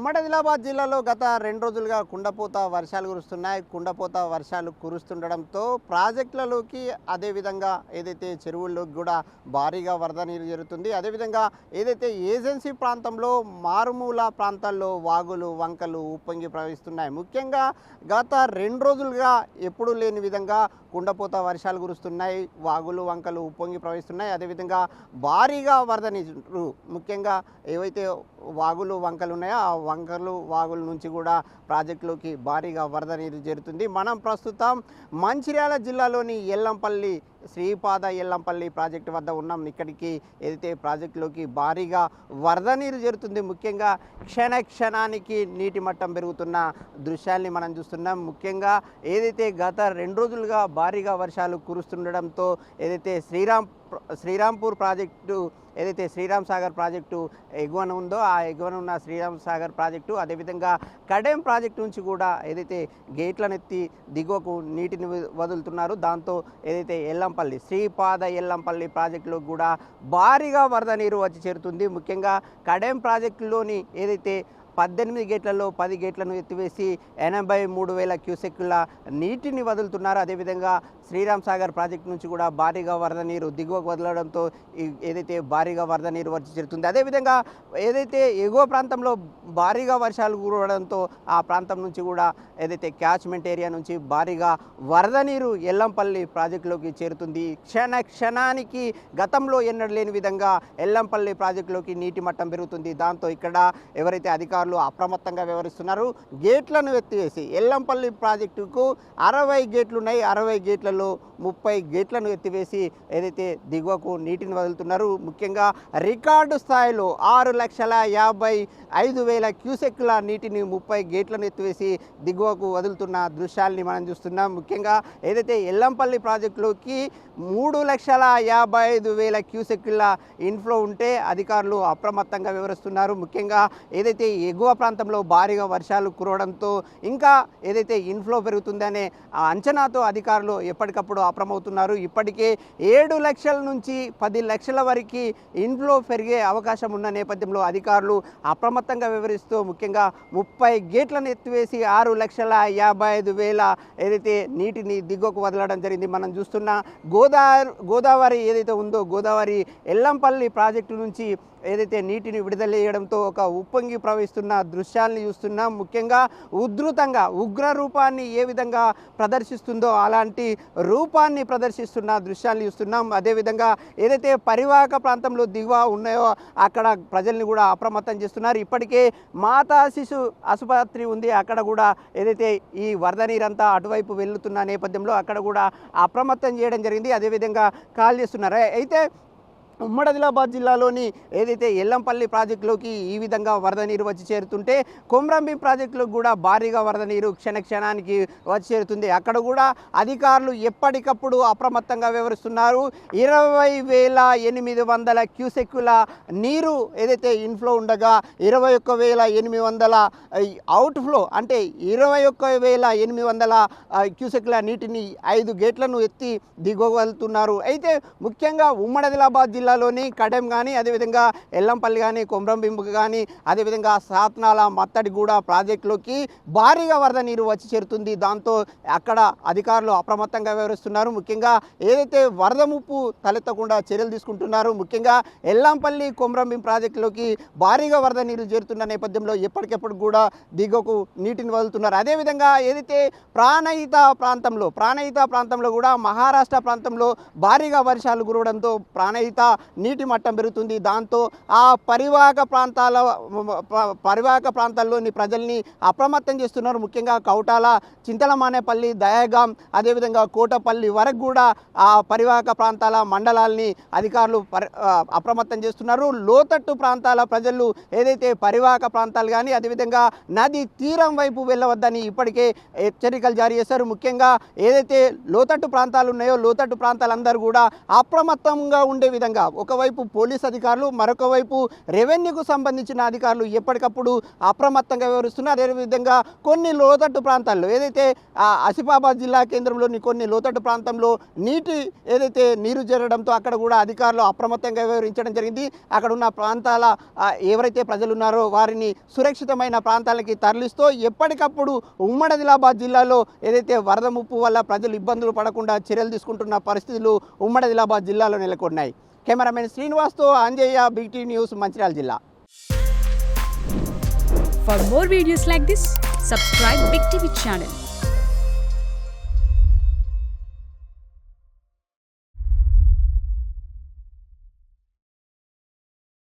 ఉమ్మడి ఆదిలాబాద్ జిల్లాలో గత 2 రోజులుగా కుండపోత వర్షాలు కురుస్తున్నాయి. కుండపోత వర్షాలు కురుస్తుండడంతో ప్రాజెక్టులలోకి అదేవిధంగా ఏదైతే చెరువుల్లోకి కూడా భారీగా వరద నీరు చేరుతుంది. అదేవిధంగా ఏదైతే ఏజెన్సీ ప్రాంతంలో మారుమూల ప్రాంతాల్లో వాగులు, వంకలు ఉప్పొంగి ప్రవహిస్తున్నాయి. ముఖ్యంగా గత 2 రోజులుగా ఎప్పుడూ లేని విధంగా కుండపోత వర్షాలు కురుస్తున్నాయి. వాగులు, వంకలు ఉప్పొంగి ప్రవహిస్తున్నాయి. అదేవిధంగా భారీగా వరద నీరు ముఖ్యంగా ఏవైతే వాగులు, వంకలు ఉన్నాయో ఆ వంకలు, వాగుల నుంచి కూడా ప్రాజెక్టులోకి భారీగా వరద నీరు చేరుతుంది. మనం ప్రస్తుతం మంచిర్యాల జిల్లాలోని ఎల్లంపల్లి శ్రీపాద ఎల్లంపల్లి ప్రాజెక్టు వద్ద ఉన్నాం. ఇక్కడికి ఏదైతే ప్రాజెక్టులోకి భారీగా వరద నీరు చేరుతుంది. ముఖ్యంగా క్షణానికి నీటి మట్టం పెరుగుతున్న దృశ్యాల్ని మనం చూస్తున్నాం. ముఖ్యంగా ఏదైతే గత 2 రోజులుగా భారీగా వర్షాలు కురుస్తుండడంతో ఏదైతే శ్రీరాంపూర్ ప్రాజెక్టు ఏదైతే శ్రీరామ్ సాగర్ ప్రాజెక్టు ఎగువన ఉందో ఆ ఎగువన ఉన్న శ్రీరామ్ సాగర్ ప్రాజెక్టు అదేవిధంగా కడెం ప్రాజెక్టు నుంచి కూడా ఏదైతే గేట్లనెత్తి దిగువకు నీటిని వదులుతున్నారు. దాంతో ఏదైతే ఎల్లంపల్లి శ్రీపాద ఎల్లంపల్లి ప్రాజెక్టులో కూడా భారీగా వరద నీరు వచ్చి చేరుతుంది. ముఖ్యంగా కడెం ప్రాజెక్టులోని ఏదైతే 18 గేట్లలో 10 గేట్లను ఎత్తివేసి 83,000 క్యూసెక్కుల నీటిని వదులుతున్నారు. అదేవిధంగా శ్రీరామ్ సాగర్ ప్రాజెక్టు నుంచి కూడా భారీగా వరద నీరు దిగువకు వదలడంతో ఏదైతే భారీగా వరద నీరు వచ్చి చేరుతుంది. అదేవిధంగా ఏదైతే ఎగువ ప్రాంతంలో భారీగా వర్షాలు కురవడంతో ఆ ప్రాంతం నుంచి కూడా ఏదైతే క్యాచ్మెంట్ ఏరియా నుంచి భారీగా వరద నీరు ఎల్లంపల్లి ప్రాజెక్టులోకి చేరుతుంది. క్షణానికి గతంలో ఎన్నడూ లేని విధంగా ఎల్లంపల్లి ప్రాజెక్టులోకి నీటి మట్టం పెరుగుతుంది. దాంతో ఇక్కడ ఎవరైతే అధికారులు అప్రమత్తంగా వ్యవహరిస్తున్నారు. గేట్లను ఎత్తివేసి ఎల్లంపల్లి ప్రాజెక్టుకు 60 గేట్లు ఉన్నాయి. 60 గేట్లలో 30 గేట్లను ఎత్తివేసి ఏదైతే దిగువకు నీటిని వదులుతున్నారు. ముఖ్యంగా రికార్డు స్థాయిలో 6,55,000 క్యూసెక్కుల నీటిని 30 గేట్లను ఎత్తివేసి దిగువకు వదులుతున్న దృశ్యాల్ని మనం చూస్తున్నాం. ముఖ్యంగా ఏదైతే ఎల్లంపల్లి ప్రాజెక్టులోకి 3,55,000 క్యూసెక్కుల ఇన్ఫ్లో ఉంటే అధికారులు అప్రమత్తంగా వ్యవహరిస్తున్నారు. ముఖ్యంగా ఏదైతే ఎగువ ప్రాంతంలో భారీగా వర్షాలు కురవడంతో ఇంకా ఏదైతే ఇన్ఫ్లో పెరుగుతుందనే అంచనాతో అధికారులు ఎప్పటికప్పుడు అప్రమవుతున్నారు. ఇప్పటికే 7 లక్షల నుంచి 10 లక్షల వరకు ఇన్ఫ్లో పెరిగే అవకాశం ఉన్న నేపథ్యంలో అధికారులు అప్రమత్తంగా వ్యవహరిస్తూ ముఖ్యంగా 30 గేట్లను ఎత్తివేసి 6,55,000 ఏదైతే నీటిని దిగువకు వదలడం జరిగింది. మనం చూస్తున్న గోదావరి ఏదైతే ఉందో గోదావరి ఎల్లంపల్లి ప్రాజెక్టు నుంచి ఏదైతే నీటిని విడుదల చేయడంతో ఒక ఉప్పొంగి ప్రవహిస్తున్న దృశ్యాల్ని చూస్తున్నాం. ముఖ్యంగా ఉధృతంగా ఉగ్ర రూపాన్ని ఏ విధంగా ప్రదర్శిస్తుందో అలాంటి రూపాన్ని ప్రదర్శిస్తున్న దృశ్యాల్ని చూస్తున్నాం. అదేవిధంగా ఏదైతే పరివాహక ప్రాంతంలో దిగువ ఉన్నాయో అక్కడ ప్రజల్ని కూడా అప్రమత్తం చేస్తున్నారు. ఇప్పటికే మాతా శిశు ఆసుపత్రి ఉంది. అక్కడ కూడా ఏదైతే ఈ వరద నీరంతా అటువైపు వెళ్తున్న నేపథ్యంలో అక్కడ కూడా అప్రమత్తం చేయడం జరిగింది. అదేవిధంగా కాల్ చేస్తున్నారు. అయితే ఉమ్మడి ఆదిలాబాద్ జిల్లాలోని ఏదైతే ఎల్లంపల్లి ప్రాజెక్టులోకి ఈ విధంగా వరద నీరు వచ్చి చేరుతుంటే కొమ్రంభీం ప్రాజెక్టులోకి కూడా భారీగా వరద నీరు క్షణానికి వచ్చి చేరుతుంది. అక్కడ కూడా అధికారులు ఎప్పటికప్పుడు అప్రమత్తంగా వ్యవహరిస్తున్నారు. 20,800 క్యూసెక్కుల నీరు ఏదైతే ఇన్ఫ్లో ఉండగా 21,800 అవుట్ఫ్లో అంటే 21,800 క్యూసెక్కుల నీటిని 5 గేట్లను ఎత్తి దిగవలుతున్నారు. అయితే ముఖ్యంగా ఉమ్మడి ఆదిలాబాద్ జిల్లాలోని కడెం కానీ అదేవిధంగా ఎల్లంపల్లి కానీ కొమ్రంభీం కానీ అదేవిధంగా సాత్నాల మత్తడిగూడ ప్రాజెక్టులోకి భారీగా వరద నీరు వచ్చి చేరుతుంది. దాంతో అక్కడ అధికారులు అప్రమత్తంగా వ్యవహరిస్తున్నారు. ముఖ్యంగా ఏదైతే వరద ముప్పు తలెత్తకుండా చర్యలు తీసుకుంటున్నారు. ముఖ్యంగా ఎల్లంపల్లి కొమ్రంభీం ప్రాజెక్టులోకి భారీగా వరద నీరు చేరుతున్న నేపథ్యంలో ఎప్పటికెప్పుడు కూడా దిగువకు నీటిని వదులుతున్నారు. అదేవిధంగా ఏదైతే ప్రాణహిత ప్రాంతంలో కూడా మహారాష్ట్ర ప్రాంతంలో భారీగా వర్షాలు కురవడంతో ప్రాణహిత నీటి మట్టం పెరుగుతుంది. దాంతో ఆ పరివాహక ప్రాంతాల్లోని ప్రజల్ని అప్రమత్తం చేస్తున్నారు. ముఖ్యంగా కౌటాల, చింతలమానేపల్లి, దయాగాం అదేవిధంగా కోటపల్లి వరకు కూడా ఆ పరివాహక ప్రాంతాల మండలాల్ని అధికారులు అప్రమత్తం చేస్తున్నారు. లోతట్టు ప్రాంతాల ప్రజలు ఏదైతే పరివాహక ప్రాంతాలు కానీ అదేవిధంగా నది తీరం వైపు వెళ్ళవద్దని ఇప్పటికే హెచ్చరికలు జారీ చేశారు. ముఖ్యంగా ఏదైతే లోతట్టు ప్రాంతాలు ఉన్నాయో లోతట్టు ప్రాంతాలందరూ కూడా అప్రమత్తంగా ఉండే విధంగా ఒకవైపు పోలీస్ అధికారులు, మరొక వైపు రెవెన్యూకు సంబంధించిన అధికారులు ఎప్పటికప్పుడు అప్రమత్తంగా వ్యవహరిస్తున్నారు. అదేవిధంగా కొన్ని లోతట్టు ప్రాంతాల్లో ఏదైతే ఆసిఫాబాద్ జిల్లా కేంద్రంలోని కొన్ని లోతట్టు ప్రాంతంలో నీరు చేరడంతో అక్కడ కూడా అధికారులు అప్రమత్తంగా వ్యవహరించడం జరిగింది. అక్కడ ఉన్న ప్రాంతాల ఎవరైతే ప్రజలు ఉన్నారో వారిని సురక్షితమైన ప్రాంతాలకి తరలిస్తూ ఎప్పటికప్పుడు ఉమ్మడి ఆదిలాబాద్ జిల్లాలో ఏదైతే వరద ముప్పు వల్ల ప్రజలు ఇబ్బందులు పడకుండా చర్యలు తీసుకుంటున్న పరిస్థితులు ఉమ్మడి ఆదిలాబాద్ జిల్లాలో నెలకొన్నాయి. కెమెరామెన్ శ్రీనివాస్తో అంజయ్య, BT న్యూస్, మంచిర్యాల జిల్లా. For more videos like this, subscribe Big TV channel.